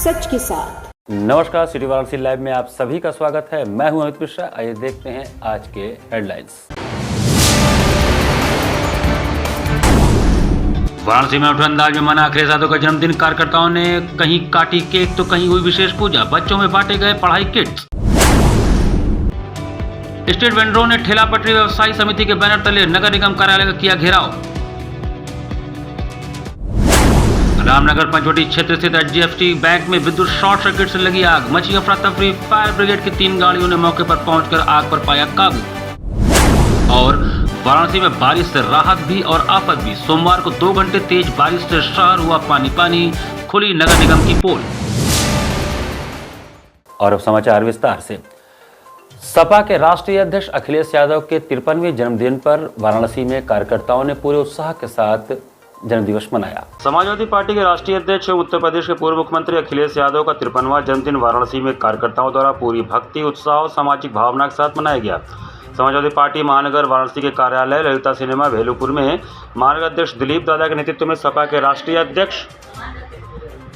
सच के साथ। नमस्कार, सिटी वाराणसी लाइव में आप सभी का स्वागत है। मैं हूं अमित मिश्रा। आइए देखते हैं आज के हेडलाइंस। वाराणसी में उठे अंदाज में मना अखिलेश यादव का जन्मदिन। कार्यकर्ताओं ने कहीं काटी केक तो कहीं हुई विशेष पूजा। बच्चों में बांटे गए पढ़ाई किट्स। स्ट्रीट वेंडरों ने ठेला पटरी व्यवसायी समिति के बैनर तले नगर निगम कार्यालय का किया घेराव। रामनगर पंचवटी क्षेत्र स्थित HDFC बैंक में विद्युत शॉर्ट सर्किट से लगी आग। मची अफरा तफरी। फायर ब्रिगेड की 3 गाड़ियों ने मौके पर पहुंचकर आग पर पाया काबू। और वाराणसी में बारिश से राहत भी और आफत भी। सोमवार को 2 घंटे तेज बारिश से शहर हुआ पानी पानी। खुली नगर निगम की पोल। और अब समाचार विस्तार से। सपा के राष्ट्रीय अध्यक्ष अखिलेश यादव के 53वें जन्मदिन पर वाराणसी में कार्यकर्ताओं ने पूरे उत्साह के साथ जन्मदिवस मनाया। समाजवादी पार्टी के राष्ट्रीय अध्यक्ष एवं उत्तर प्रदेश के पूर्व मुख्यमंत्री अखिलेश यादव का 53वां जन्मदिन वाराणसी में कार्यकर्ताओं द्वारा पूरी भक्ति, उत्साह और सामाजिक भावना के साथ मनाया गया। समाजवादी पार्टी महानगर वाराणसी के कार्यालय ललिता सिनेमा भेलूपुर में महानगर अध्यक्ष दिलीप दादा के नेतृत्व में सपा के राष्ट्रीय अध्यक्ष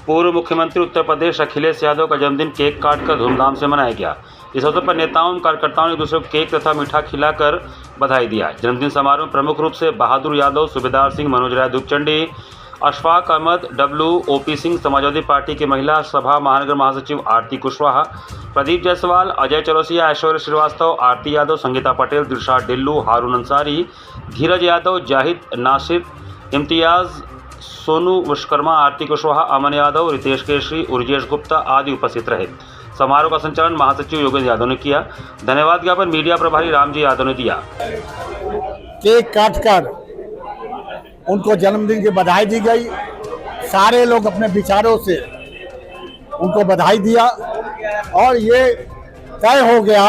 पूर्व मुख्यमंत्री उत्तर प्रदेश अखिलेश यादव का जन्मदिन केक काटकर धूमधाम से मनाया गया। इस अवसर पर नेताओं और कार्यकर्ताओं ने दूसरे को केक तथा मीठा खिलाकर बधाई दिया। जन्मदिन समारोह में प्रमुख रूप से बहादुर यादव, सूबेदार सिंह, मनोज राय दुपचंडी, अशफाक अहमद, OP सिंह, समाजवादी पार्टी के महिला सभा महानगर महासचिव आरती कुशवाहा, प्रदीप जायसवाल, अजय चौरसिया, ऐश्वर्य श्रीवास्तव, आरती यादव, संगीता पटेल, दिलशाद डिल्लू, हारून अंसारी, धीरज यादव, जाहिद नासिर, इम्तियाज, सोनू विश्वकर्मा, आरती कुशवाहा, अमन यादव, रितेश केशरी, उर्जेश गुप्ता आदि उपस्थित रहे। समारोह का संचालन महासचिव योगेंद्र यादव ने किया। धन्यवाद ज्ञापन मीडिया प्रभारी रामजी यादव ने दिया। केक काटकर उनको जन्मदिन की बधाई दी गई। सारे लोग अपने विचारों से उनको बधाई दिया और ये तय हो गया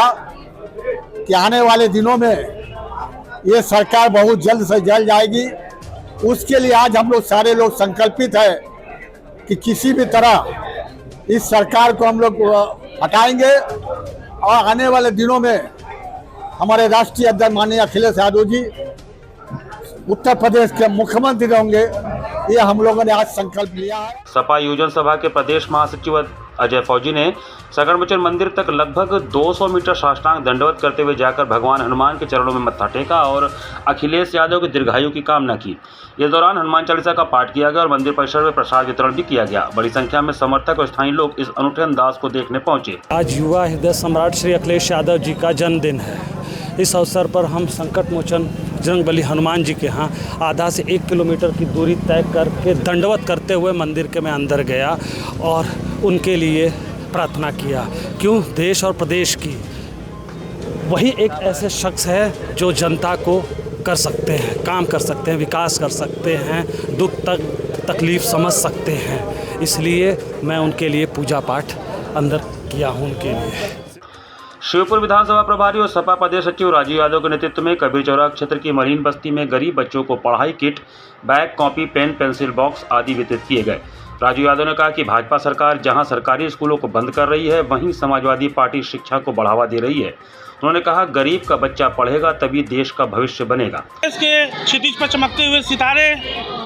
कि आने वाले दिनों में ये सरकार बहुत जल्द से जल्द जाएगी। उसके लिए आज हम लोग सारे लोग संकल्पित है कि किसी भी तरह इस सरकार को हम लोग हटाएंगे और आने वाले दिनों में हमारे राष्ट्रीय अध्यक्ष माननीय अखिलेश यादव जी उत्तर प्रदेश के मुख्यमंत्री होंगे, ये हम लोगों ने आज संकल्प लिया है। सपा युवजन सभा के प्रदेश महासचिव अजय फौजी ने सकरमचर मंदिर तक लगभग 200 मीटर साष्टांग दंडवत करते हुए जाकर भगवान हनुमान के चरणों में मत्था टेका और अखिलेश यादव की दीर्घायु की कामना की। इस दौरान हनुमान चालीसा का पाठ किया गया और मंदिर परिसर में प्रसाद वितरण भी किया गया। बड़ी संख्या में समर्थक और स्थानीय लोग इस अनूठे अंदाज को देखने पहुंचे। आज युवा हृदय सम्राट श्री अखिलेश यादव जी का जन्मदिन है। इस अवसर पर हम संकट मोचन बजरंगबली हनुमान जी के यहाँ आधा से 1 किलोमीटर की दूरी तय करके दंडवत करते हुए मंदिर के में अंदर गया और उनके लिए प्रार्थना किया। क्यों? देश और प्रदेश की वही एक ऐसे शख्स है जो जनता को कर सकते हैं, काम कर सकते हैं, विकास कर सकते हैं, दुख तकलीफ समझ सकते हैं। इसलिए मैं उनके लिए पूजा पाठ अंदर किया हूँ उनके लिए। शिवपुर विधानसभा प्रभारी और सपा प्रदेश सचिव राजीव यादव के नेतृत्व में कबीर चौराहा क्षेत्र की मरीन बस्ती में गरीब बच्चों को पढ़ाई kit, bag, copy, pen, pencil box आदि वितरित किए गए। राजीव यादव ने कहा कि भाजपा सरकार जहां सरकारी स्कूलों को बंद कर रही है, वहीं समाजवादी पार्टी शिक्षा को बढ़ावा दे रही है। उन्होंने कहा, गरीब का बच्चा पढ़ेगा तभी देश का भविष्य बनेगा। देश के क्षितिज पर चमकते हुए सितारे,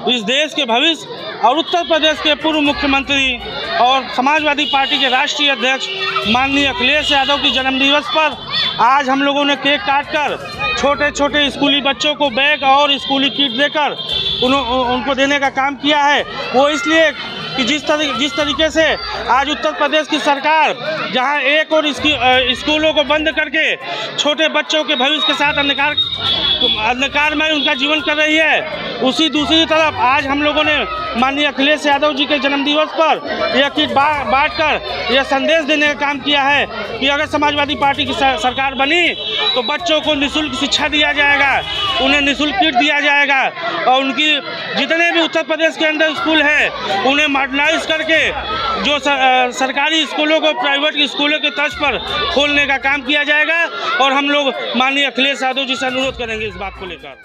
इस देश के भविष्य और उत्तर प्रदेश के पूर्व मुख्यमंत्री और समाजवादी पार्टी के राष्ट्रीय अध्यक्ष माननीय अखिलेश यादव की जन्मदिवस पर आज हम लोगों ने केक काटकर छोटे छोटे स्कूली बच्चों को बैग और स्कूली किट देकर उनको देने का काम किया है। वो इसलिए कि जिस तरीके से आज उत्तर प्रदेश की सरकार जहां एक और स्कूलों को बंद करके छोटे बच्चों के भविष्य के साथ अंधकार में उनका जीवन कर रही है, उसी दूसरी तरफ आज हम लोगों ने माननीय अखिलेश यादव जी के जन्मदिवस पर यह किट बांटकर यह संदेश देने का काम किया है कि अगर समाजवादी पार्टी की सरकार बनी तो बच्चों को निःशुल्क शिक्षा दिया जाएगा, उन्हें निःशुल्क किट दिया जाएगा और उनकी जितने भी उत्तर प्रदेश के अंदर स्कूल है उन्हें मॉडर्नाइज करके जो सरकारी स्कूलों को प्राइवेट स्कूलों के तर्ज पर खोलने का काम किया जाएगा। और हम लोग माननीय अखिलेश यादव जी से अनुरोध करेंगे इस बात को लेकर।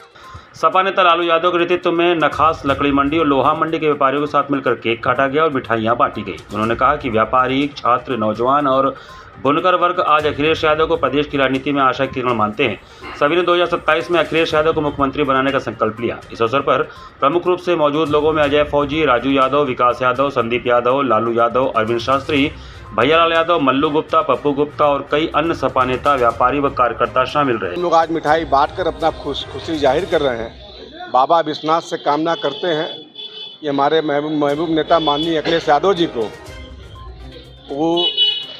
सपा नेता लालू यादव के नेतृत्व में नखास लकड़ी मंडी और लोहा मंडी के व्यापारियों के साथ मिलकर केक काटा गया और मिठाइयां बांटी गई। उन्होंने कहा कि व्यापारी, छात्र, नौजवान और बुनकर वर्ग आज अखिलेश यादव को प्रदेश की राजनीति में आशा किरण मानते हैं। सभी ने 2027 में अखिलेश यादव को मुख्यमंत्री बनाने का संकल्प लिया। इस अवसर पर प्रमुख रूप से मौजूद लोगों में अजय फौजी, राजू यादव, विकास यादव, संदीप यादव, लालू यादव, अरविंद शास्त्री, भैयालाल यादव, मल्लू गुप्ता, पप्पू गुप्ता और कई अन्य सपा नेता, व्यापारी व कार्यकर्ता शामिल रहे। हम लोग आज मिठाई बांटकर अपना खुशी जाहिर कर रहे हैं। बाबा विश्वनाथ से कामना करते हैं कि हमारे महबूब नेता माननीय अखिलेश यादव जी को वो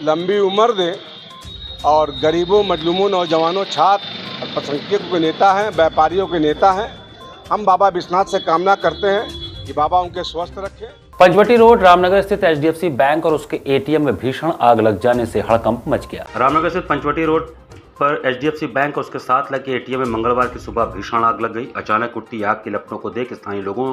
लंबी उम्र दें और गरीबों, मजलूमों, नौजवानों, छात्र, अल्पसंख्यकों के नेता हैं, व्यापारियों के नेता हैं। हम बाबा विश्वनाथ से कामना करते हैं कि बाबा उनके स्वस्थ रखें। पंचवटी रोड रामनगर स्थित HDFC बैंक और उसके ATM में भीषण आग लग जाने से हड़कंप मच गया। रामनगर स्थित पंचवटी रोड पर HDFC बैंक और उसके साथ लगे ATM में मंगलवार की सुबह भीषण आग लग गई। अचानक उठती आग की लपटों को देख स्थानीय लोगों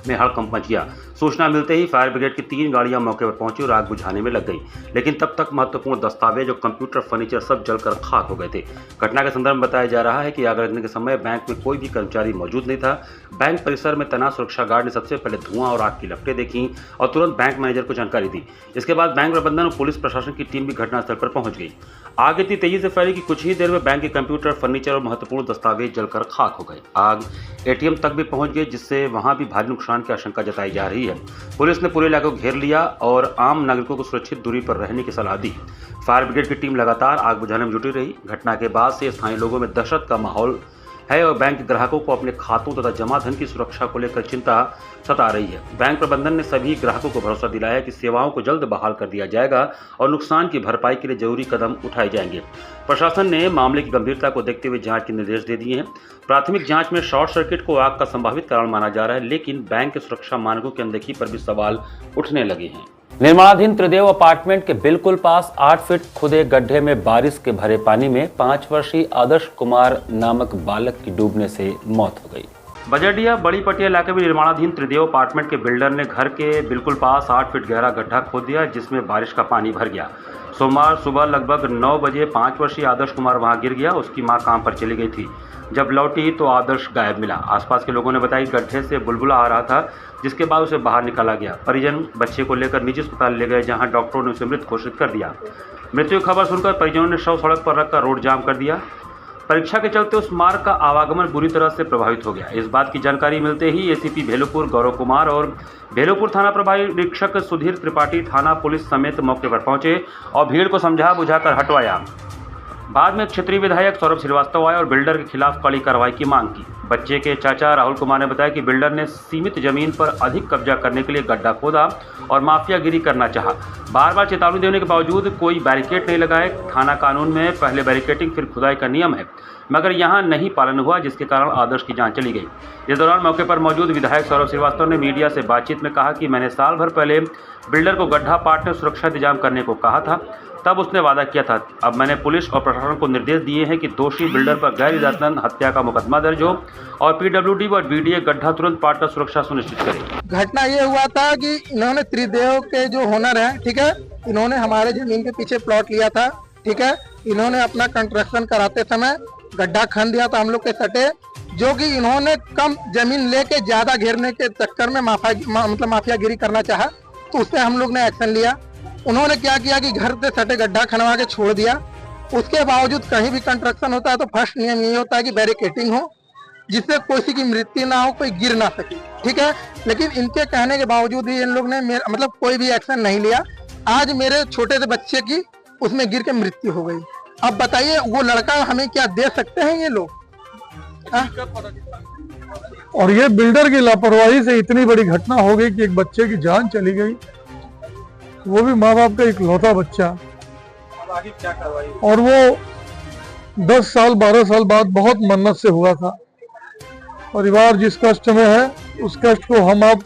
में हड़कंप मच गया। सूचना मिलते ही फायर ब्रिगेड की 3 गाड़ियां मौके पर पहुंची और आग बुझाने में लग गई, लेकिन तब तक महत्वपूर्ण दस्तावेज और कंप्यूटर, फर्नीचर सब जलकर खाक हो गए थे। घटना के संदर्भ में बताया जा रहा है कि आग लगने के समय बैंक में कोई भी कर्मचारी मौजूद नहीं था। बैंक परिसर में तैनात सुरक्षा गार्ड ने सबसे पहले धुआं और आग की लपटें देखी और तुरंत बैंक मैनेजर को जानकारी दी। इसके बाद बैंक प्रबंधन और पुलिस प्रशासन की टीम भी घटनास्थल पर पहुंच गई। आग इतनी तेजी से फैली कि कुछ ही देर में बैंक के कंप्यूटर, फर्नीचर और महत्वपूर्ण दस्तावेज जलकर खाक हो गए। आग ATM तक भी पहुंच गई, जिससे वहां भी भारी नुकसान की आशंका जताई जा रही है। पुलिस ने पूरे इलाके को घेर लिया और आम नागरिकों को सुरक्षित दूरी पर रहने की सलाह दी। फायर ब्रिगेड की टीम लगातार आग बुझाने में जुटी रही। घटना के बाद से स्थानीय लोगों में दहशत का माहौल है और बैंक के ग्राहकों को अपने खातों तथा जमा धन की सुरक्षा को लेकर चिंता सता रही है। बैंक प्रबंधन ने सभी ग्राहकों को भरोसा दिलाया कि सेवाओं को जल्द बहाल कर दिया जाएगा और नुकसान की भरपाई के लिए जरूरी कदम उठाए जाएंगे। प्रशासन ने मामले की गंभीरता को देखते हुए जांच के निर्देश दे दिए हैं। प्राथमिक जांच में शॉर्ट सर्किट को आग का संभावित कारण माना जा रहा है, लेकिन बैंक के सुरक्षा मानकों की अनदेखी पर भी सवाल उठने लगे हैं। निर्माणाधीन त्रिदेव अपार्टमेंट के बिल्कुल पास 8 फीट खुदे गड्ढे में बारिश के भरे पानी में 5 वर्षीय आदर्श कुमार नामक बालक की डूबने से मौत हो गई। बजरिया बड़ी पटिया इलाके में निर्माणाधीन त्रिदेव अपार्टमेंट के बिल्डर ने घर के बिल्कुल पास 8 फीट गहरा गड्ढा खोद दिया, जिसमें बारिश का पानी भर गया। सोमवार सुबह लगभग 9 बजे 5 वर्षीय आदर्श कुमार वहां गिर गया। उसकी मां काम पर चली गई थी। जब लौटी तो आदर्श गायब मिला। आसपास के लोगों ने बताया कि गड्ढे से बुलबुला आ रहा था, जिसके बाद उसे बाहर निकाला गया। परिजन बच्चे को लेकर निजी अस्पताल ले गए, जहां डॉक्टरों ने उसे मृत घोषित कर दिया। मृत्यु की खबर सुनकर परिजनों ने शव सड़क पर रखकर रोड जाम कर दिया। परीक्षा के चलते उस मार्ग का आवागमन बुरी तरह से प्रभावित हो गया। इस बात की जानकारी मिलते ही ACP भेलूपुर गौरव कुमार और भेलूपुर थाना प्रभारी निरीक्षक सुधीर त्रिपाठी थाना पुलिस समेत मौके पर पहुंचे और भीड़ को समझा बुझाकर हटवाया। बाद में क्षेत्रीय विधायक सौरभ श्रीवास्तव आए और बिल्डर के खिलाफ कड़ी कार्रवाई की मांग की। बच्चे के चाचा राहुल कुमार ने बताया कि बिल्डर ने सीमित जमीन पर अधिक कब्जा करने के लिए गड्ढा खोदा और माफियागिरी करना चाहा। बार बार चेतावनी देने के बावजूद कोई बैरिकेड नहीं लगाए। थाना कानून में पहले बैरिकेडिंग फिर खुदाई का नियम है, मगर यहां नहीं पालन हुआ, जिसके कारण आदर्श की जान चली गई। इस दौरान मौके पर मौजूद विधायक सौरभ श्रीवास्तव ने मीडिया से बातचीत में कहा कि मैंने साल भर पहले बिल्डर को गड्ढा पाटने और सुरक्षा इंतजाम करने को कहा था, तब उसने वादा किया था। अब मैंने पुलिस और प्रशासन को निर्देश दिए हैं कि दोषी बिल्डर पर गैर इरादतन हत्या का मुकदमा दर्ज हो और PWD व BDA गड्ढा तुरंत पाटकर सुरक्षा सुनिश्चित करे। घटना ये हुआ था कि इन्होंने त्रिदेव के जो ओनर हैं, ठीक है, इन्होंने हमारे जमीन के पीछे प्लॉट लिया था, ठीक है। इन्होंने अपना कंस्ट्रक्शन कराते समय गड्ढा खन दिया था हम लोग के सटे, जो कि इन्होंने कम जमीन लेके ज्यादा घेरने के चक्कर में माफियागिरी करना चाहा, तो उससे हम लोग ने एक्शन लिया। उन्होंने क्या किया कि घर से सटे गड्ढा खनवा के छोड़ दिया। उसके बावजूद कहीं भी कंस्ट्रक्शन होता है तो फर्स्ट नियम ये होता है कि बैरिकेडिंग हो, जिससे किसी की मृत्यु ना हो, कोई गिर ना सके, ठीक है। लेकिन इनके कहने के बावजूद ही इन लोग ने कोई भी एक्शन नहीं लिया। आज मेरे छोटे से बच्चे की उसमें गिर के मृत्यु हो गई। अब बताइए वो लड़का हमें क्या दे सकते हैं ये लोग? और ये बिल्डर की लापरवाही से इतनी बड़ी घटना हो गई कि एक बच्चे की जान चली गई, वो भी माँ बाप का इकलौता बच्चा। और वो 10 साल 12 साल बाद बहुत मन्नत से हुआ था। परिवार जिस कष्ट में है, उस कष्ट को हम अब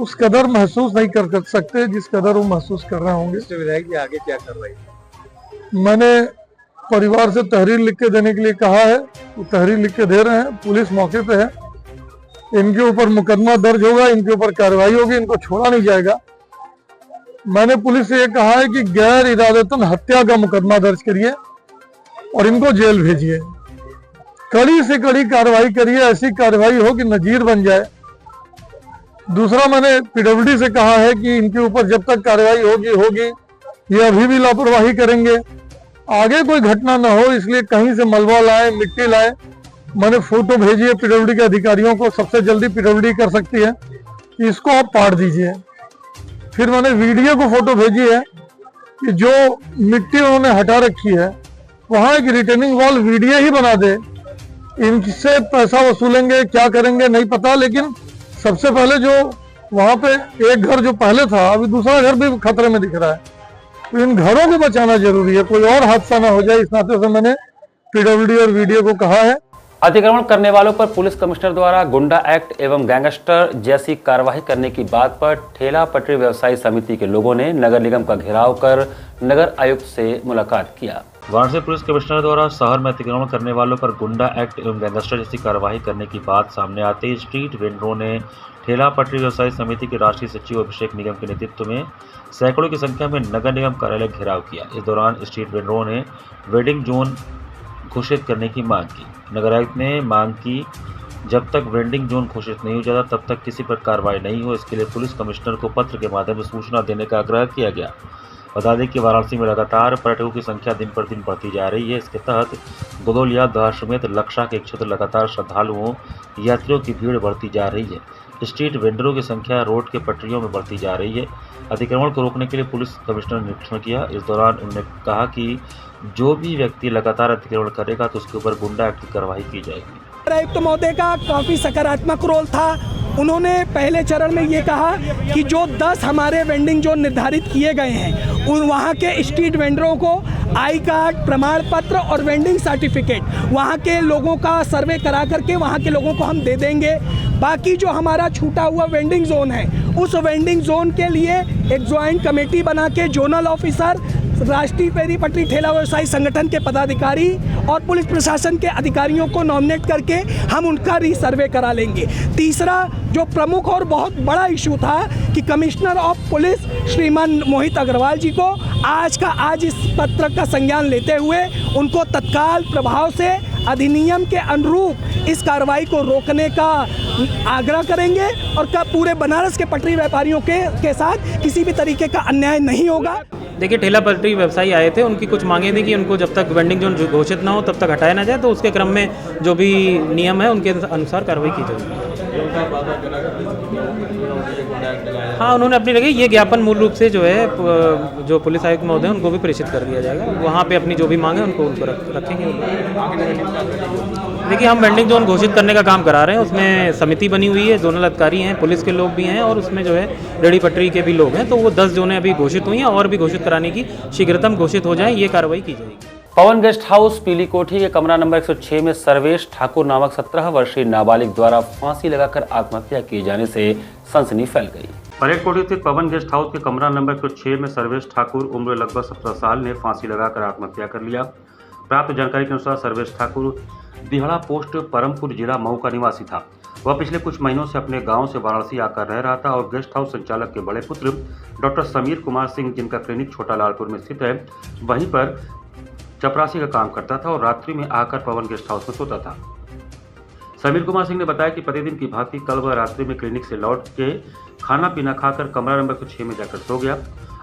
उस कदर महसूस नहीं कर सकते जिस कदर वो महसूस कर रहे होंगे। विधायक जी आगे क्या कार्रवाई? मैंने परिवार से तहरीर लिख के देने के लिए कहा है, वो तहरीर लिख के दे रहे हैं। पुलिस मौके पे है, इनके ऊपर मुकदमा दर्ज होगा, इनके ऊपर कार्रवाई होगी, इनको छोड़ा नहीं जाएगा। मैंने पुलिस से ये कहा है कि गैर इरादतन हत्या का मुकदमा दर्ज करिए और इनको जेल भेजिए। कड़ी से कड़ी कार्रवाई करिए, ऐसी कार्रवाई हो कि नजीर बन जाए। दूसरा, मैंने PWD से कहा है कि इनके ऊपर जब तक कार्रवाई होगी ये अभी भी लापरवाही करेंगे, आगे कोई घटना न हो इसलिए कहीं से मलबा लाए, मिट्टी लाए। मैंने फोटो भेजी है पीडब्ल्यूडी के अधिकारियों को, सबसे जल्दी पीडब्ल्यूडी कर सकती है, इसको आप पाड़ दीजिए। फिर मैंने वीडियो को फोटो भेजी है कि जो मिट्टी उन्होंने हटा रखी है वहां एक रिटेनिंग वॉल वीडियो ही बना दे। इनसे पैसा वसूलेंगे, क्या करेंगे नहीं पता, लेकिन सबसे पहले जो वहां पे एक घर जो पहले था, अभी दूसरा घर भी खतरे में दिख रहा है, तो इन घरों को बचाना जरूरी है, कोई और हादसा ना हो जाए। इस नाते से मैंने पीडब्ल्यूडी और वीडियो को कहा है। अतिक्रमण करने वालों पर पुलिस कमिश्नर द्वारा गुंडा एक्ट एवं गैंगस्टर जैसी कार्रवाई करने की बात पर ठेला पटरी व्यवसायी समिति के लोगों ने नगर निगम का घेराव कर नगर आयुक्त से मुलाकात किया। वाराणसी पुलिस कमिश्नर द्वारा शहर में अतिक्रमण करने वालों पर गुंडा एक्ट एवं गैंगस्टर जैसी कार्रवाई करने की बात सामने आते ही स्ट्रीट वेंडरों ने ठेला पटरी व्यवसायी समिति के राष्ट्रीय सचिव अभिषेक निगम के नेतृत्व में सैकड़ों की संख्या में नगर निगम कार्यालय घेराव किया। इस दौरान स्ट्रीट वेंडरों ने वेंडिंग जोन घोषित करने की मांग की। नगर आयुक्त ने मांग की जब तक वेंडिंग जोन घोषित नहीं हो जाता तब तक किसी पर कार्रवाई नहीं हो, इसके लिए पुलिस कमिश्नर को पत्र के माध्यम से सूचना देने का आग्रह किया गया। बता दें कि वाराणसी में लगातार पर्यटकों की संख्या दिन पर दिन बढ़ती जा रही है। इसके तहत गोदोलिया समेत लक्षा के क्षेत्र लगातार श्रद्धालुओं यात्रियों की भीड़ बढ़ती जा रही है। स्ट्रीट वेंडरों की संख्या रोड के पटरियों में बढ़ती जा रही है। अतिक्रमण को रोकने के लिए पुलिस कमिश्नर ने निरीक्षण किया। इस दौरान उन्होंने कहा कि जो भी व्यक्ति लगातार अतिक्रमण करेगा तो उसके ऊपर गुंडा एक्ट की कार्रवाई की जाएगी। आयुक्त महोदय का काफ़ी सकारात्मक रोल था। उन्होंने पहले चरण में ये कहा कि जो 10 हमारे वेंडिंग जोन निर्धारित किए गए हैं उन वहाँ के स्ट्रीट वेंडरों को आई कार्ड, प्रमाण पत्र और वेंडिंग सर्टिफिकेट वहाँ के लोगों का सर्वे करा करके वहाँ के लोगों को हम दे देंगे। बाकी जो हमारा छूटा हुआ वेंडिंग जोन है उस वेंडिंग जोन के लिए एक ज्वाइंट कमेटी बना के जोनल ऑफिसर, राष्ट्रीय फेरी पटरी ठेला व्यवसायी संगठन के पदाधिकारी और पुलिस प्रशासन के अधिकारियों को नॉमिनेट करके हम उनका रीसर्वे करा लेंगे। तीसरा जो प्रमुख और बहुत बड़ा इशू था कि कमिश्नर ऑफ पुलिस श्रीमान मोहित अग्रवाल जी को आज इस पत्र का संज्ञान लेते हुए उनको तत्काल प्रभाव से अधिनियम के अनुरूप इस कार्रवाई को रोकने का आग्रह करेंगे और पूरे बनारस के पटरी व्यापारियों के साथ किसी भी तरीके का अन्याय नहीं होगा। देखिए, ठेला पटरी व्यवसायी आए थे, उनकी कुछ मांगे थी कि उनको जब तक वेंडिंग जोन घोषित ना हो तब तक हटाया ना जाए, तो उसके क्रम में जो भी नियम है उनके अनुसार कार्रवाई की जाएगी। हाँ, उन्होंने अपनी लगी ये ज्ञापन मूल रूप से जो है जो पुलिस आयुक्त महोदय उनको भी प्रेषित कर दिया जाएगा। वहाँ पे अपनी जो भी मांगे उनको रखेंगे। देखिए, हम वेंडिंग जोन घोषित करने का काम करा रहे हैं, उसमें समिति बनी हुई है, जोनल अधिकारी हैं, पुलिस के लोग भी हैं और उसमें जो है रेडी पटरी के भी लोग हैं। तो वो 10 जोनें अभी घोषित हुई हैं और भी घोषित कराने की शीघ्रतम घोषित हो जाए, ये कार्रवाई की जाएगी। पवन गेस्ट हाउस पीली कोठी के कमरा नंबर 106 में सर्वेश ठाकुर नामक 17 वर्षीय नाबालिग द्वारा फांसी लगाकर आत्महत्या किए जाने से सनसनी फैल गई। परेड कोठी स्थित पवन गेस्ट हाउस के कमरा नंबर 106 में सर्वेश ठाकुर उम्र लगभग 17 साल ने फांसी लगाकर आत्महत्या कर लिया। प्राप्त जानकारी के अनुसार सर्वेश ठाकुर दिहड़ा पोस्ट परमपुर जिला मऊ का निवासी था। वह पिछले कुछ महीनों से अपने गांव से वाराणसी आकर रह रहा था और गेस्ट हाउस संचालक के बड़े पुत्र डॉक्टर समीर कुमार सिंह, जिनका क्लिनिक छोटा लालपुर में स्थित है, वहीं पर चपरासी का काम करता था और रात्रि में आकर पवन गेस्ट हाउस में सोता था। समीर कुमार सिंह ने बताया कि प्रतिदिन की भांति कल वह रात्रि में क्लिनिक से लौट के खाना पीना खाकर कमरा नंबर 106 में जाकर सो गया।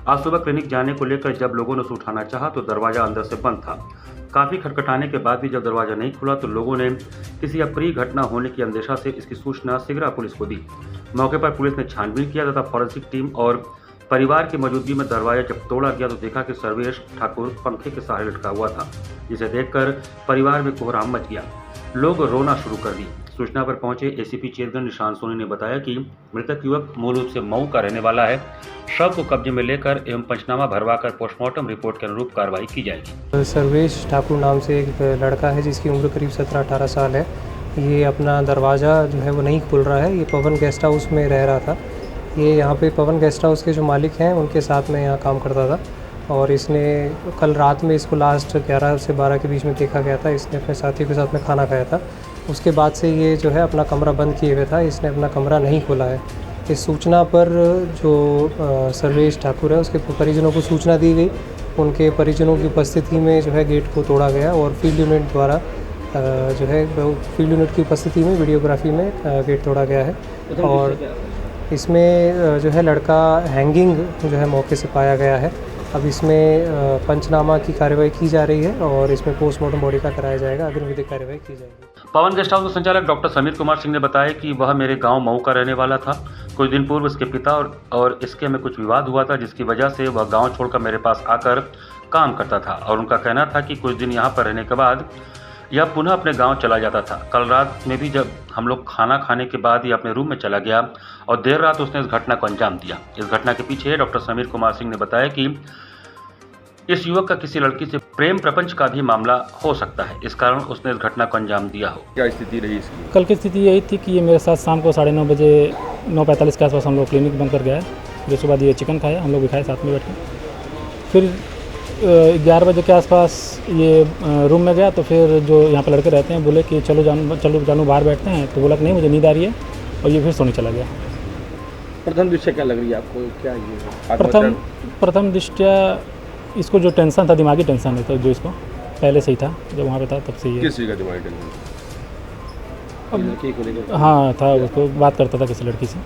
आज सुबह क्लिनिक जाने को लेकर जब लोगों ने उसे उठाना चाहा तो दरवाजा अंदर से बंद था। काफ़ी खटखटाने के बाद भी जब दरवाजा नहीं खुला तो लोगों ने किसी अप्रिय घटना होने की अंदेशा से इसकी सूचना सिगरा पुलिस को दी। मौके पर पुलिस ने छानबीन किया तथा फॉरेंसिक टीम और परिवार की मौजूदगी में दरवाजा जब तोड़ा गया तो देखा कि सर्वेश ठाकुर पंखे के सहारे लटका हुआ था, जिसे देखकर परिवार में कोहराम मच गया। लोग रोना शुरू कर दी। सूचना पर पहुंचे एसीपी चेतगढ़ निशान सोनी ने बताया कि मृतक युवक मूल रूप से मऊ का रहने वाला है। शव को कब्जे में लेकर एवं पंचनामा भरवाकर पोस्टमार्टम रिपोर्ट के अनुरूप कार्रवाई की जाएगी। सर्वेश ठाकुर नाम से एक लड़का है जिसकी उम्र करीब 17-18 साल है। ये अपना दरवाज़ा जो है वो नहीं खुल रहा है। ये पवन गेस्ट हाउस में रह रहा था। ये यहाँ पे पवन गेस्ट हाउस के जो मालिक हैं उनके साथ में यहाँ काम करता था और इसने कल रात में इसको लास्ट 11 से 12 के बीच में देखा गया था। इसने अपने साथियों के साथ में खाना खाया था। उसके बाद से ये जो है अपना कमरा बंद किए हुए था। इसने अपना कमरा नहीं खोला है। इस सूचना पर जो सर्वेश ठाकुर है उसके परिजनों को सूचना दी गई। उनके परिजनों की उपस्थिति में जो है गेट को तोड़ा गया और फील्ड यूनिट द्वारा जो है फील्ड यूनिट की उपस्थिति में वीडियोग्राफी में गेट तोड़ा गया है। और इसमें जो है लड़का हैंगिंग जो है मौके से पाया गया है अब इसमें पंचनामा की कार्रवाई की जा रही है और इसमें पोस्टमार्टम बॉडी का कराया जाएगा, अग्रिम विधिक कार्रवाई की जाएगी। पवन गेस्ट हाउस के संचालक डॉक्टर समीर कुमार सिंह ने बताया कि वह मेरे गांव मऊ का रहने वाला था। कुछ दिन पूर्व इसके पिता और इसके में कुछ विवाद हुआ था, जिसकी वजह से वह गांव छोड़कर मेरे पास आकर काम करता था और उनका कहना था कि कुछ दिन यहां पर रहने के बाद यह पुनः अपने गांव चला जाता था। कल रात में भी जब हम लोग खाना खाने के बाद ये अपने रूम में चला गया और देर रात उसने इस घटना को अंजाम दिया। इस घटना के पीछे डॉक्टर समीर कुमार सिंह ने बताया कि इस युवक का किसी लड़की से प्रेम प्रपंच का भी मामला हो सकता है, इस कारण उसने इस घटना को अंजाम दिया हो। क्या स्थिति रही इसकी? कल की स्थिति यही थी कि ये मेरे साथ शाम को 9:30 बजे 9:45 के आसपास हम लोग क्लिनिक बंद कर गया है। फिर उसके बाद ये चिकन खाया, हम लोग भी खाए साथ में बैठ के। फिर 11 बजे के आसपास ये रूम में गया, तो फिर जो यहाँ पर लड़के रहते हैं बोले कि चलो जानू बाहर बैठते हैं, तो बोला कि नहीं मुझे नींद आ रही है, और ये फिर सोने चला गया। प्रथम दृष्टया क्या लग रही है आपको, क्या ये प्रथम दृष्टया इसको जो टेंशन था, दिमागी टेंशन है, तो जो इसको पहले से ही था, जब वहाँ पे था तब से ये किस चीज़ का दिमागी टेंशन? लड़की को लेकर? हाँ था, उसको बात करता था किसी लड़की से।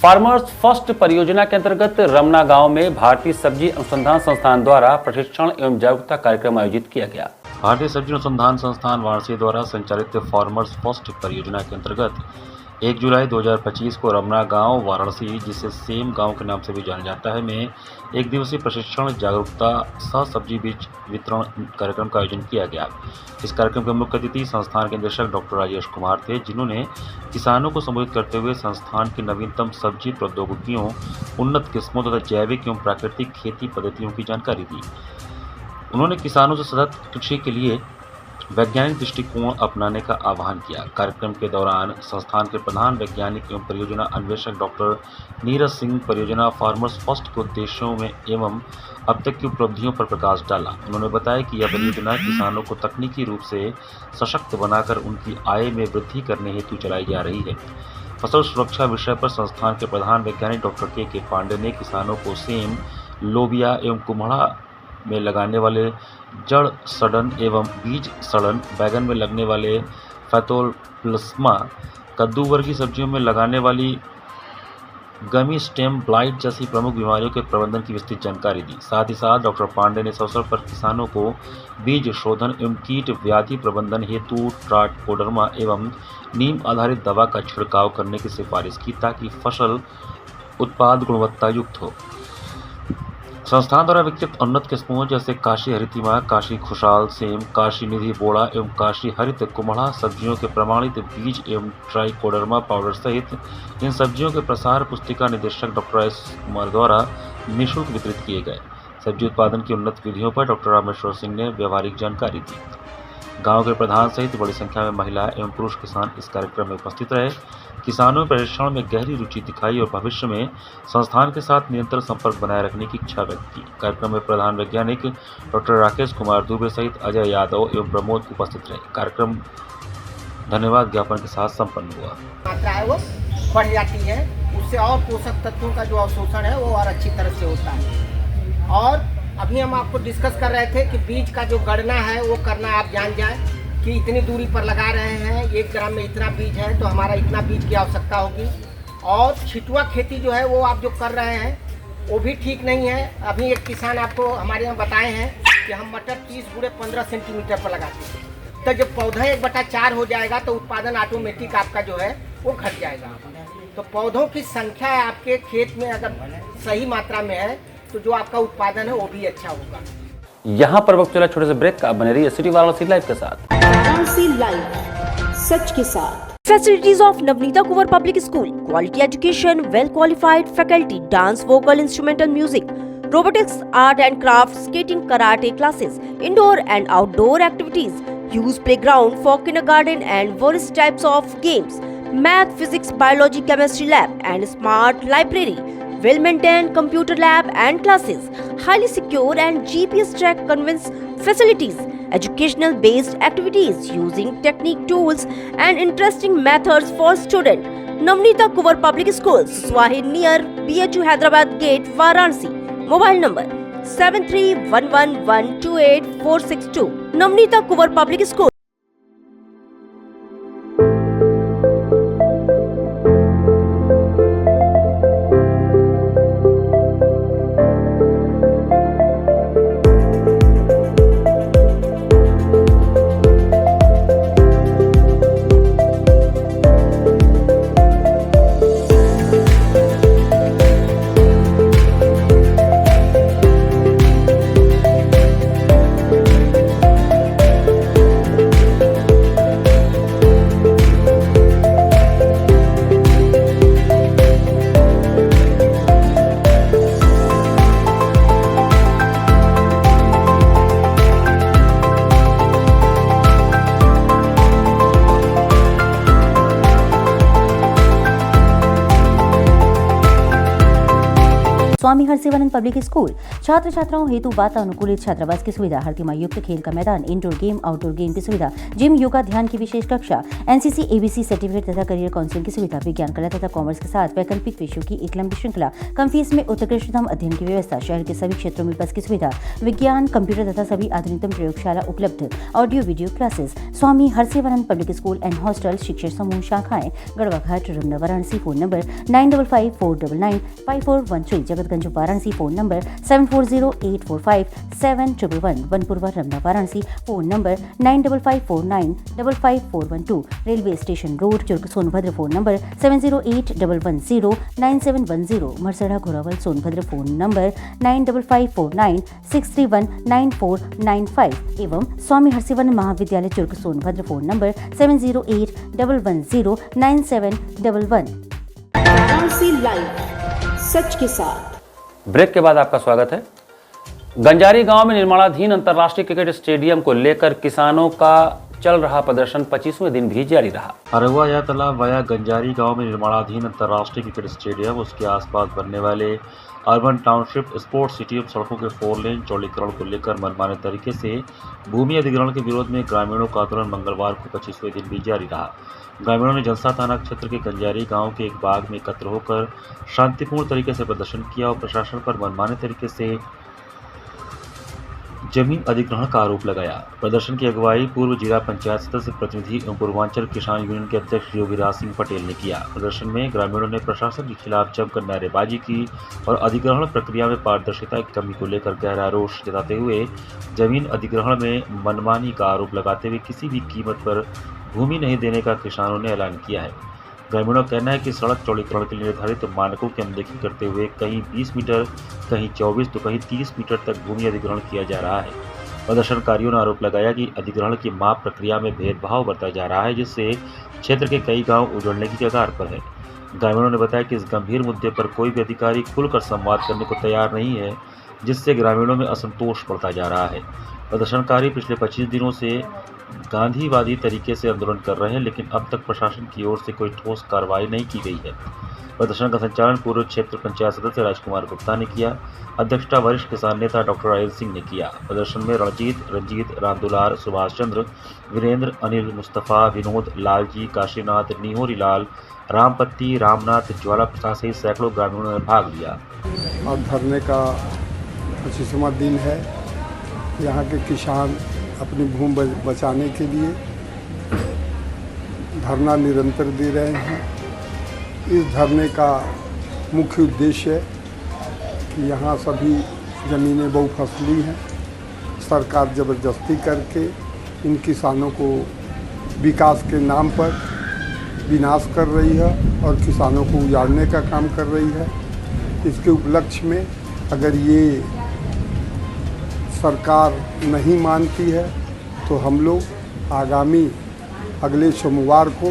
फार्मर्स फर्स्ट परियोजना के अंतर्गत रमना गांव में भारतीय सब्जी अनुसंधान संस्थान द्वारा प्रशिक्षण एवं जागरूकता कार्यक्रम आयोजित किया गया। भारतीय सब्जी अनुसंधान संस्थान वाराणसी द्वारा संचालित फार्मर्स फर्स्ट परियोजना के अंतर्गत 1 जुलाई 2025 को रमना गांव वाराणसी, जिसे सेम गांव के नाम से भी जाना जाता है, में एक दिवसीय प्रशिक्षण जागरूकता सह सब्जी बीज वितरण कार्यक्रम का आयोजन किया गया। इस कार्यक्रम के मुख्य अतिथि संस्थान के निदेशक डॉक्टर राजेश कुमार थे, जिन्होंने किसानों को संबोधित करते हुए संस्थान की नवीनतम सब्जी प्रौद्योगिकियों, उन्नत किस्मों तथा जैविक एवं प्राकृतिक खेती पद्धतियों की जानकारी दी। उन्होंने किसानों से सतत कृषि के लिए वैज्ञानिक दृष्टिकोण अपनाने का आह्वान किया। कार्यक्रम के दौरान संस्थान के प्रधान वैज्ञानिक एवं परियोजना अन्वेषक डॉक्टर नीरज सिंह परियोजना फार्मर्स फर्स्ट के उद्देश्यों में एवं अब तक की उपलब्धियों पर प्रकाश डाला। उन्होंने बताया कि यह परियोजना किसानों को तकनीकी रूप से सशक्त बनाकर उनकी आय में वृद्धि करने हेतु चलाई जा रही है। फसल सुरक्षा विषय पर संस्थान के प्रधान वैज्ञानिक डॉक्टर के पांडे ने किसानों को सेम, लोबिया एवं कुम्हड़ा में लगाने वाले जड़ सड़न एवं बीज सड़न, बैगन में लगने वाले फैथोप्लाज्मा, कद्दू वर्गीय सब्जियों में लगाने वाली गमी स्टेम ब्लाइट जैसी प्रमुख बीमारियों के प्रबंधन की विस्तृत जानकारी दी। साथ ही साथ डॉक्टर पांडे ने इस अवसर पर किसानों को बीज शोधन एवं कीट व्याधि प्रबंधन हेतु ट्राइकोडर्मा एवं नीम आधारित दवा का छिड़काव करने की सिफारिश की, ताकि फसल उत्पाद गुणवत्ता युक्त हो। संस्थान द्वारा विकसित उन्नत किस्मों जैसे काशी हरितिमा, काशी खुशहाल सेम, काशी निधि बोड़ा एवं काशी हरित कुम्हड़ा सब्जियों के प्रमाणित बीज एवं ट्राइकोडर्मा पाउडर सहित इन सब्जियों के प्रसार पुस्तिका निदेशक डॉक्टर राजेश कुमार द्वारा निःशुल्क वितरित किए गए। सब्जी उत्पादन की उन्नत विधियों पर डॉक्टर रामेश्वर सिंह ने व्यवहारिक जानकारी दी। गांव के प्रधान सहित बड़ी संख्या में महिला एवं पुरुष किसान इस कार्यक्रम में उपस्थित रहे। किसानों ने प्रशिक्षण में गहरी रुचि दिखाई और भविष्य में संस्थान के साथ निरंतर संपर्क बनाए रखने की इच्छा व्यक्त की। कार्यक्रम में प्रधान वैज्ञानिक डॉक्टर राकेश कुमार दुबे सहित अजय यादव एवं प्रमोद उपस्थित रहे। कार्यक्रम धन्यवाद ज्ञापन के साथ संपन्न हुआ। मात्रा है वो बढ़ जाती है, उससे और पोषक तत्वों का जो अवशोषण है वो और अच्छी तरह से होता है। और अभी हम आपको डिस्कस कर रहे थे कि बीज का जो गणना है वो करना आप जान जाए कि इतनी दूरी पर लगा रहे हैं, 1 ग्राम में इतना बीज है तो हमारा इतना बीज की आवश्यकता होगी। और छिटुआ खेती जो है वो आप जो कर रहे हैं वो भी ठीक नहीं है। अभी एक किसान आपको हमारे यहाँ बताए हैं कि हम मटर 30 गुणे 15 सेंटीमीटर पर लगाते हैं, तो जब पौधा 1/4 हो जाएगा तो उत्पादन ऑटोमेटिक आपका जो है वो घट जाएगा। तो पौधों की संख्या आपके खेत में अगर सही मात्रा में है तो जो आपका उत्पादन है वो भी अच्छा होगा। यहाँ पर वक्त चला छोटे से ब्रेक का, बने रहिए सिटी वाराणसी लाइव के साथ। वाराणसी लाइव सच के साथ। Facilities of Navneeta Kuvar Public School, quality education, well qualified faculty, dance, vocal, instrumental music, robotics, art and craft, skating, karate classes, indoor and outdoor activities, use playground for kindergarten and various types of games, math, physics, biology, chemistry lab and smart library, well maintained computer lab and classes, highly secure and GPS track convince facilities, educational based activities using technique tools and interesting methods for student. Navneeta Kuvar Public School, Swahi near BHU Hyderabad Gate, Varanasi. Mobile number 7311128462. Navneeta Kuvar Public School. Swami Harshivanand public school. छात्र छात्राओं हेतु वातानुकूलित छात्रावास की सुविधा, हर तिमाही युक्त खेल का मैदान, इंडोर गेम आउटडोर गेम की सुविधा, जिम, योगा, ध्यान की विशेष कक्षा, एनसीसी एबीसी सर्टिफिकेट तथा करियर काउंसलिंग की सुविधा, विज्ञान कला तथा कॉमर्स के साथ वैकल्पिक विषयों की एक लंबी श्रृंखला, कम फीस में उत्कृष्टतम अध्ययन की व्यवस्था, शहर के सभी क्षेत्रों में बस की सुविधा, विज्ञान, कंप्यूटर तथा सभी आधुनिकतम प्रयोगशाला उपलब्ध, audio video classes. Swami Harshivanand public school and hostel, शिक्षण समूह, शाखाएं Garhwa Ghat, Ramna, Varanasi. Phone number 9554995413, Jagatganj Varanasi. Phone number 7408457111, Banpurwa, Ramna, Varanasi. Phone number 9554955412, railway station road, Churk, Sonbhadra. Phone number 7081109710, Marsara, Ghorawal, Sonbhadra. Phone number 955496319495 एवं स्वामी हरसिवानंद महाविद्यालय, Churk, Sonbhadra. Phone number 7081109711। Varanasi live, सच के साथ। ब्रेक के बाद आपका स्वागत है। गंजारी गांव में निर्माणाधीन अंतर्राष्ट्रीय क्रिकेट स्टेडियम को लेकर किसानों का चल रहा प्रदर्शन 25वें दिन भी जारी रहा। अरवा या तालाब वाया गंजारी गांव में निर्माणाधीन अंतर्राष्ट्रीय क्रिकेट स्टेडियम, उसके आसपास बनने वाले अर्बन टाउनशिप, स्पोर्ट्स सिटी और सड़कों के 4 लेन चौड़ीकरण को लेकर मनमाने तरीके से भूमि अधिग्रहण के विरोध में ग्रामीणों का आंदोलन मंगलवार को 25वें दिन भी जारी रहा। ग्रामीणों ने जनसा थाना क्षेत्र के गंजारी गांव के एक बाग में एकत्र होकर शांतिपूर्ण तरीके से प्रदर्शन किया और प्रशासन पर मनमाने तरीके से जमीन अधिग्रहण का आरोप लगाया। प्रदर्शन की अगुवाई पूर्व जिला पंचायत सदस्य प्रतिनिधि एवं पूर्वांचल किसान यूनियन के अध्यक्ष योगीराज सिंह पटेल ने किया। प्रदर्शन में ग्रामीणों ने प्रशासन के खिलाफ जमकर नारेबाजी की और अधिग्रहण प्रक्रिया में पारदर्शिता की कमी को लेकर गहरा रोष जताते हुए जमीन अधिग्रहण में मनमानी का आरोप लगाते हुए किसी भी कीमत पर भूमि नहीं देने का किसानों ने ऐलान किया है। ग्रामीणों का कहना है कि सड़क चौड़ीकरण के लिए निर्धारित मानकों की अनदेखी करते हुए कहीं 20 मीटर, कहीं 24 तो कहीं 30 मीटर तक भूमि अधिग्रहण किया जा रहा है। प्रदर्शनकारियों ने आरोप लगाया कि अधिग्रहण की माप प्रक्रिया में भेदभाव बरता जा रहा है, जिससे क्षेत्र के कई गांव उजड़ने की कगार पर है। ग्रामीणों ने बताया कि इस गंभीर मुद्दे पर कोई भी अधिकारी खुलकर संवाद करने को तैयार नहीं है, जिससे ग्रामीणों में असंतोष बढ़ता जा रहा है। प्रदर्शनकारी पिछले 25 दिनों से गांधीवादी तरीके से आंदोलन कर रहे हैं, लेकिन अब तक प्रशासन की ओर से कोई ठोस कार्रवाई नहीं की गई है। प्रदर्शन का संचालन पूर्व क्षेत्र पंचायत सदस्य राजकुमार गुप्ता ने किया। अध्यक्षता वरिष्ठ किसान नेता डॉक्टर आयल सिंह ने किया। प्रदर्शन में रणजीत, रंजीत, रामदुलार, सुभाष चंद्र, वीरेंद्र, अनिल, मुस्तफ़ा, विनोद, लालजी, काशीनाथ, निहोरी लाल, रामपत्ती, रामनाथ, ज्वाला प्रसाद सहित सैकड़ों ग्रामीणों ने भाग लिया। आज धरने का 25वां दिन है। यहाँ के किसान अपनी भूमि बचाने के लिए धरना निरंतर दे रहे हैं। इस धरने का मुख्य उद्देश्य है कि यहाँ सभी ज़मीनें बहुफसली हैं। सरकार ज़बरदस्ती करके इन किसानों को विकास के नाम पर विनाश कर रही है और किसानों को उजाड़ने का काम कर रही है। इसके उपलक्ष्य में अगर ये सरकार नहीं मानती है तो हम लोग आगामी अगले सोमवार को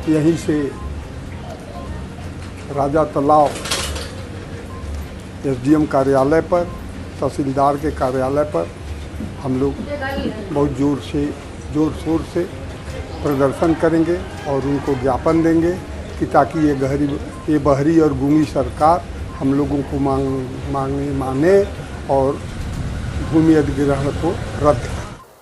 यहीं से राजा तालाब एसडीएम कार्यालय पर, तहसीलदार के कार्यालय पर हम लोग बहुत जोर शोर से प्रदर्शन करेंगे और उनको ज्ञापन देंगे कि ताकि ये बहरी और गूंगी सरकार हम लोगों को माने और भूमि अधिग्रहण को रद्द करें।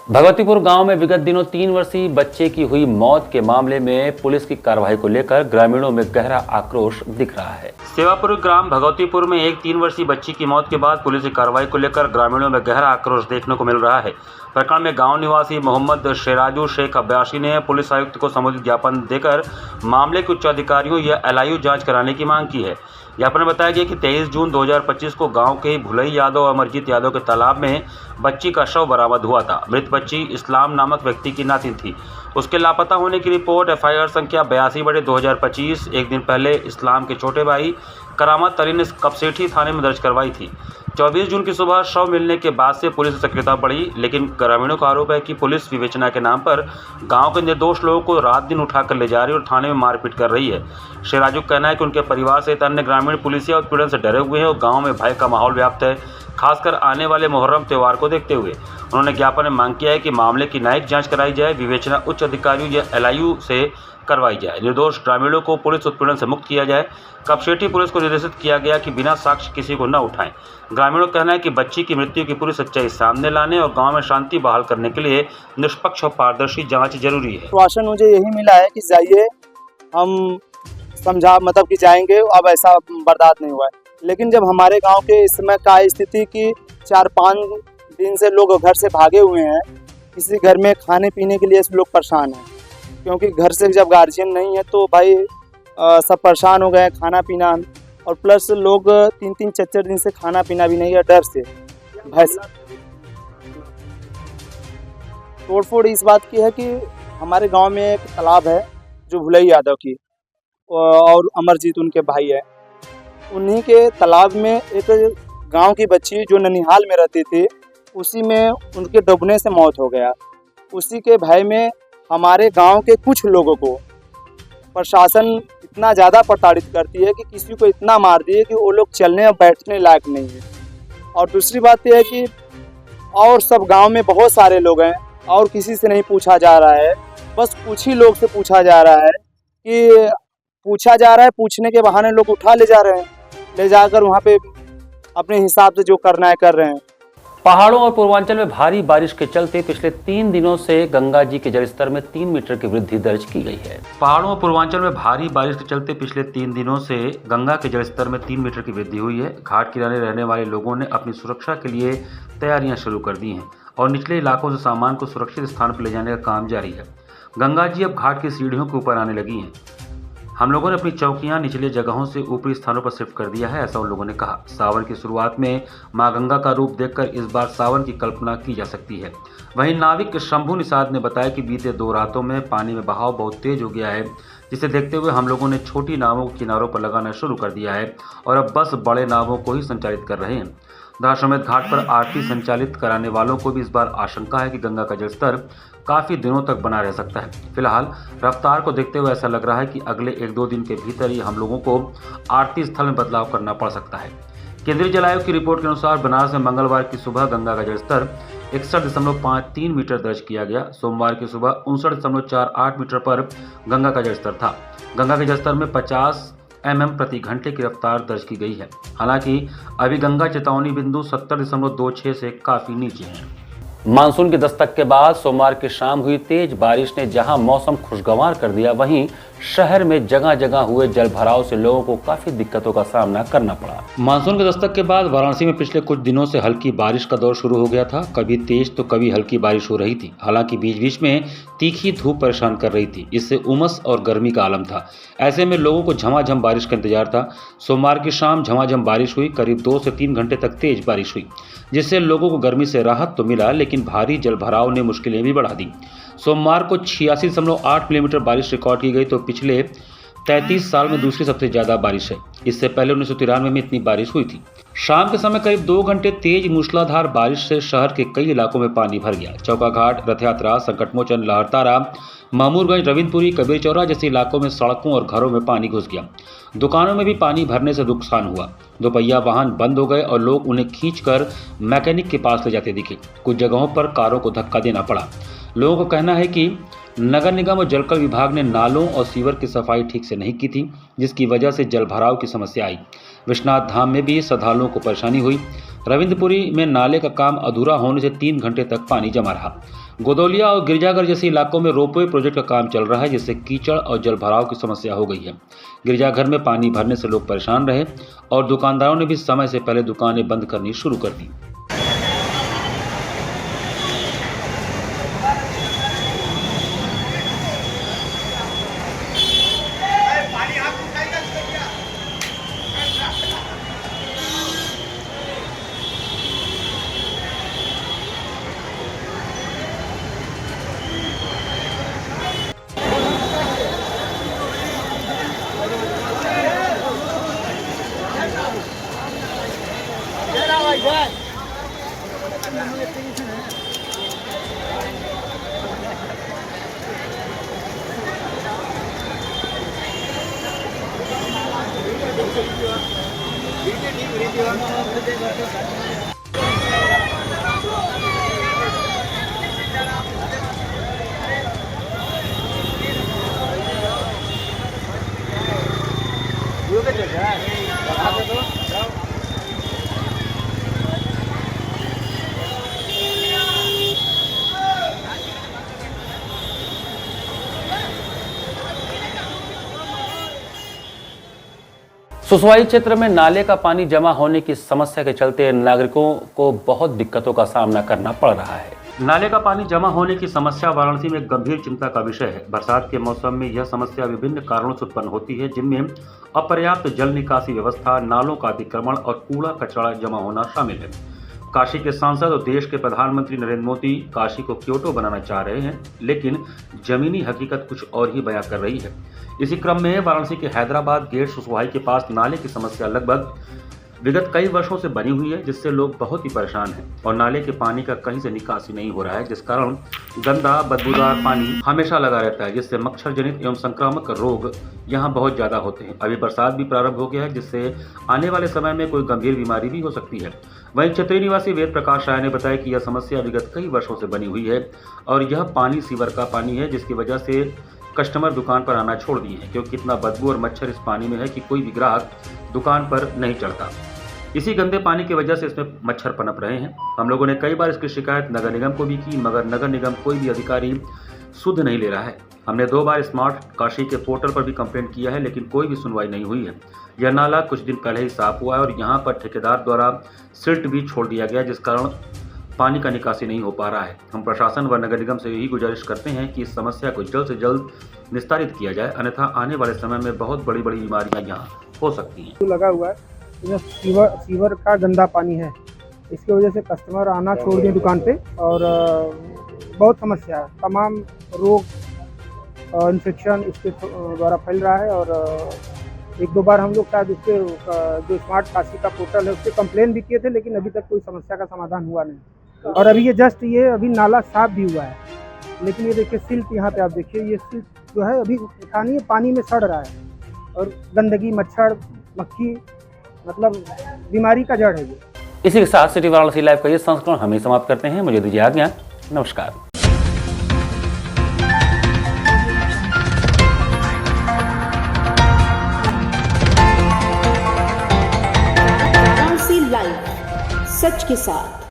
भगवतीपुर गांव में विगत दिनों 3 वर्षीय बच्चे की हुई मौत के मामले में पुलिस की कार्रवाई को लेकर ग्रामीणों में गहरा आक्रोश दिख रहा है। सेवापुर ग्राम भगवतीपुर में एक 3 वर्षीय बच्ची की मौत के बाद पुलिस की कार्रवाई को लेकर ग्रामीणों में गहरा आक्रोश देखने को मिल रहा है। प्रकरण में गांव निवासी मोहम्मद शेराजू शेख अब्बासी ने पुलिस आयुक्त को संबोधित ज्ञापन देकर मामले के उच्चाधिकारियों या एलआईयू जांच कराने की मांग की है। ज्ञापन में बताया गया कि 23 जून 2025 को गांव के भुलई यादव और अमरजीत यादव के तालाब में बच्ची का शव बरामद हुआ था। मृत बच्ची इस्लाम नामक व्यक्ति की नातिन थी। उसके लापता होने की रिपोर्ट एफआईआर संख्या 82/2025 एक दिन पहले इस्लाम के छोटे भाई करामत अली ने कपसेठी थाने में दर्ज करवाई थी। 24 जून की सुबह शव मिलने के बाद से पुलिस सक्रियता बढ़ी, लेकिन ग्रामीणों का आरोप है कि पुलिस विवेचना के नाम पर गांव के निर्दोष लोगों को रात दिन उठाकर ले जा रही और थाने में मारपीट कर रही है। शेराजू का कहना है कि उनके परिवार सहित अन्य ग्रामीण पुलिसिया उत्पीड़न से डरे हुए हैं और गांव में भय का माहौल व्याप्त है। खासकर आने वाले मुहर्रम त्यौहार को देखते हुए उन्होंने ज्ञापन में मांग किया है कि मामले की न्यायिक जांच कराई जाए, विवेचना उच्च अधिकारियों या LIU से करवाई जाए, निर्दोष ग्रामीणों को पुलिस उत्पीड़न से मुक्त किया जाए। कपशेटी पुलिस को निर्देशित किया गया कि बिना साक्ष्य किसी को न उठाएं। ग्रामीणों का कहना है कि बच्ची की मृत्यु की पूरी सच्चाई सामने लाने और गांव में शांति बहाल करने के लिए निष्पक्ष और पारदर्शी जांच जरूरी है। आश्वासन मुझे यही मिला है कि जाइए, हम समझा मतलब कि जाएंगे, अब ऐसा बर्दाश्त नहीं हुआ है। लेकिन जब हमारे गांव के इस समय का स्थिति कि 4-5 दिन से लोग घर से भागे हुए हैं, किसी घर में खाने पीने के लिए लोग परेशान हैं, क्योंकि घर से जब गार्जियन नहीं है तो भाई सब परेशान हो गए खाना पीना, और प्लस लोग 3-3 4-4 दिन से खाना पीना भी नहीं है डर से। भैंस तोड़फोड़ इस बात की है कि हमारे गांव में एक तालाब है जो भुलई यादव की और अमरजीत उनके भाई है, उन्हीं के तालाब में एक गांव की बच्ची जो ननिहाल में रहती थी, उसी में उनके डूबने से मौत हो गया। उसी के भय में हमारे गांव के कुछ लोगों को प्रशासन इतना ज़्यादा प्रताड़ित करती है कि किसी को इतना मार दिए कि वो लोग चलने और बैठने लायक नहीं है। और दूसरी बात यह है कि और सब गांव में बहुत सारे लोग हैं और किसी से नहीं पूछा जा रहा है, बस कुछ ही लोग से पूछा जा रहा है कि पूछने के बहाने लोग उठा ले जा रहे हैं, ले जाकर वहाँ पे अपने हिसाब से जो करना है कर रहे हैं। पहाड़ों और पूर्वांचल में भारी बारिश के चलते पिछले 3 दिनों से गंगा जी के जलस्तर में 3 मीटर की वृद्धि दर्ज की गई है। पहाड़ों और पूर्वांचल में भारी बारिश के चलते पिछले 3 दिनों से गंगा के जलस्तर में 3 मीटर की वृद्धि हुई है। घाट किनारे रहने वाले लोगों ने अपनी सुरक्षा के लिए तैयारियां शुरू कर दी हैं और निचले इलाकों से सामान को सुरक्षित स्थान पर ले जाने का काम जारी है। गंगा जी अब घाट की सीढ़ियों के ऊपर आने लगी हैं। हम लोगों ने अपनी चौकियां निचले जगहों से ऊपरी स्थानों पर शिफ्ट कर दिया है, ऐसा उन लोगों ने कहा। सावन की शुरुआत में मां गंगा का रूप देखकर इस बार सावन की कल्पना की जा सकती है। वहीं नाविक शंभू निषाद ने बताया कि बीते 2 रातों में पानी में बहाव बहुत तेज हो गया है, जिसे देखते हुए हम लोगों ने छोटी नावों को किनारों पर लगाना शुरू कर दिया है और अब बस बड़े नावों को ही संचालित कर रहे हैं। दशाश्वमेध घाट पर आरती संचालित कराने वालों को भी इस बार आशंका है कि गंगा का जलस्तर काफ़ी दिनों तक बना रह सकता है। फिलहाल रफ्तार को देखते हुए ऐसा लग रहा है कि अगले 1-2 दिन के भीतर ही हम लोगों को आरती स्थल में बदलाव करना पड़ सकता है। केंद्रीय जल आयोग की रिपोर्ट के अनुसार बनारस में मंगलवार की सुबह गंगा का जलस्तर 61.53 मीटर दर्ज किया गया। सोमवार की सुबह 59.48 मीटर पर गंगा का जलस्तर था। गंगा के जलस्तर में 50 mm प्रति घंटे की रफ्तार दर्ज की गई है। हालांकि अभी गंगा चेतावनी बिंदु 70.26 से काफी नीचे है। मानसून की दस्तक के बाद सोमवार की शाम हुई तेज बारिश ने जहां मौसम खुशगवार कर दिया, वहीं शहर में जगह जगह हुए जल भराव से लोगों को काफी दिक्कतों का सामना करना पड़ा। मानसून की दस्तक के बाद वाराणसी में पिछले कुछ दिनों से हल्की बारिश का दौर शुरू हो गया था। कभी तेज तो कभी हल्की बारिश हो रही थी। हालांकि बीच बीच में तीखी धूप परेशान कर रही थी, इससे उमस और गर्मी का आलम था। ऐसे में लोगों को झमाझम बारिश का इंतजार था। सोमवार की शाम झमाझम बारिश हुई। करीब 2 से 3 घंटे तक तेज बारिश हुई, जिससे लोगों को गर्मी से राहत तो मिला, लेकिन भारी जल भराव ने मुश्किलें भी बढ़ा दी। सोमवार को 86.8 मिलीमीटर बारिश रिकॉर्ड की गई, तो पिछले 33 साल में दूसरी सबसे ज्यादा बारिश है। इससे पहले 1993 में इतनी बारिश हुई थी। शाम के समय करीब 2 घंटे तेज मूसलाधार बारिश से शहर के कई इलाकों में पानी भर गया। चौकाघाट, रथ यात्रा, संकटमोचन, लहरतारा, मामूरगंज, रविंद्रपुरी, कबीर चौरा जैसे इलाकों में सड़कों और घरों में पानी घुस गया। दुकानों में भी पानी भरने से नुकसान हुआ। दोपहिया वाहन बंद हो गए और लोग उन्हें खींचकर मैकेनिक के पास ले जाते दिखे। कुछ जगहों पर कारों को धक्का देना पड़ा। लोगों का कहना है कि नगर निगम और जलकर विभाग ने नालों और सीवर की सफाई ठीक से नहीं की थी, जिसकी वजह से जल भराव की समस्या आई। विश्वनाथ धाम में भी श्रद्धालुओं को परेशानी हुई। रविंद्रपुरी में नाले का काम अधूरा होने से 3 घंटे तक पानी जमा रहा। गोदौलिया और गिरजाघर जैसे इलाकों में रोपवे प्रोजेक्ट का काम चल रहा है, जिससे कीचड़ और जल भराव की समस्या हो गई है। गिरजाघर में पानी भरने से लोग परेशान रहे और दुकानदारों ने भी समय से पहले दुकानें बंद करनी शुरू कर दी। सुसवाई क्षेत्र में नाले का पानी जमा होने की समस्या के चलते नागरिकों को बहुत दिक्कतों का सामना करना पड़ रहा है। नाले का पानी जमा होने की समस्या वाराणसी में गंभीर चिंता का विषय है। बरसात के मौसम में यह समस्या विभिन्न कारणों से उत्पन्न होती है, जिनमें अपर्याप्त जल निकासी व्यवस्था, नालों का अतिक्रमण और कूड़ा कचरा जमा होना शामिल है। काशी के सांसद और देश के प्रधानमंत्री नरेंद्र मोदी काशी को क्योटो बनाना चाह रहे हैं, लेकिन जमीनी हकीकत कुछ और ही बयां कर रही है। इसी क्रम में वाराणसी के हैदराबाद गेट सुसवाई के पास नाले की समस्या लगभग विगत कई वर्षों से बनी हुई है, जिससे लोग बहुत ही परेशान हैं और नाले के पानी का कहीं से निकासी नहीं हो रहा है, जिस कारण गंदा बदबूदार पानी हमेशा लगा रहता है, जिससे मच्छर जनित एवं संक्रामक रोग यहाँ बहुत ज्यादा होते हैं। अभी बरसात भी प्रारंभ हो गया है, जिससे आने वाले समय में कोई गंभीर बीमारी भी हो सकती है। वहीं क्षेत्रीय निवासी वेद प्रकाश राय ने बताया कि यह समस्या विगत कई वर्षों से बनी हुई है और यह पानी सीवर का पानी है, जिसकी वजह से कस्टमर दुकान पर आना छोड़ दिए हैं, क्योंकि इतना बदबू और मच्छर इस पानी में है कि कोई भी ग्राहक दुकान पर नहीं चढ़ता। इसी गंदे पानी की वजह से इसमें मच्छर पनप रहे हैं। हम लोगों ने कई बार इसकी शिकायत नगर निगम को भी की, मगर नगर निगम कोई भी अधिकारी सुध नहीं ले रहा है। हमने 2 बार स्मार्ट काशी के पोर्टल पर भी कंप्लेंट किया है, लेकिन कोई भी सुनवाई नहीं हुई है। यह नाला कुछ दिन पहले ही साफ हुआ है और यहाँ पर ठेकेदार द्वारा सिल्ट भी छोड़ दिया गया, जिस कारण पानी का निकासी नहीं हो पा रहा है। हम प्रशासन व नगर निगम से यही गुजारिश करते हैं कि इस समस्या को जल्द से जल्द निस्तारित किया जाए, अन्यथा आने वाले समय में बहुत बड़ी बड़ी बीमारियां यहाँ हो सकती हैं। लगा हुआ है, सीवर का गंदा पानी है, इसकी वजह से कस्टमर आना छोड़ दिए दुकान पे और बहुत समस्या है। तमाम रोग इन्फेक्शन इसके द्वारा फैल रहा है और 1-2 बार हम लोग शायद उसके जो स्मार्ट काशी का पोर्टल है उससे कंप्लेन भी किए थे, लेकिन अभी तक कोई समस्या का समाधान हुआ नहीं। और अभी ये अभी नाला साफ भी हुआ है, लेकिन ये देखिए सिल्ट यहाँ पे आप देखिए, ये सिल्ट जो है अभी उठानी पानी में सड़ रहा है और गंदगी, मच्छर, मक्खी, मतलब बीमारी का जड़ है ये। इसी के साथ सिटी वाराणसी लाइव का ये संस्करण हम ही समाप्त करते हैं। मुझे दीजिए आज्ञा, नमस्कार। वाराणसी लाइव, सच के साथ।